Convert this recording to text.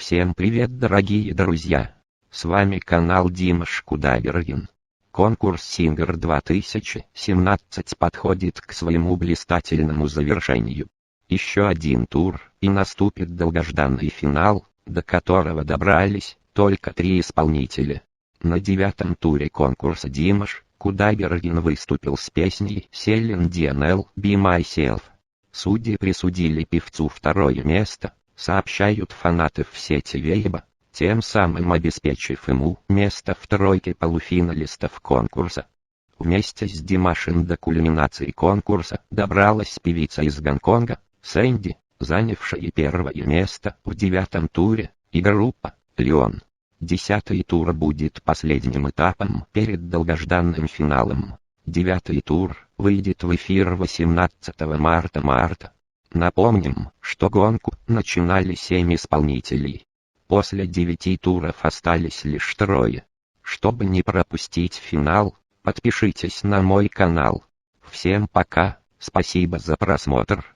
Всем привет, дорогие друзья! С вами канал Димаш Кудайберген. Конкурс Singer 2017 подходит к своему блистательному завершению. Еще один тур, и наступит долгожданный финал, до которого добрались только 3 исполнителя. На 9-м туре конкурса Димаш Кудайберген выступил с песней Celine Dion «Be Myself». Судьи присудили певцу 2-е место, сообщают фанаты в сети Weibo, тем самым обеспечив ему место в тройке полуфиналистов конкурса. Вместе с Димашем до кульминации конкурса добралась певица из Гонконга, Сэнди, занявшая 1-е место в 9-м туре, и группа Леон. 10-й тур будет последним этапом перед долгожданным финалом. 9-й тур выйдет в эфир 18 марта. Напомним, что гонку начинали 7 исполнителей. После 9 туров остались лишь 3. Чтобы не пропустить финал, подпишитесь на мой канал. Всем пока, спасибо за просмотр.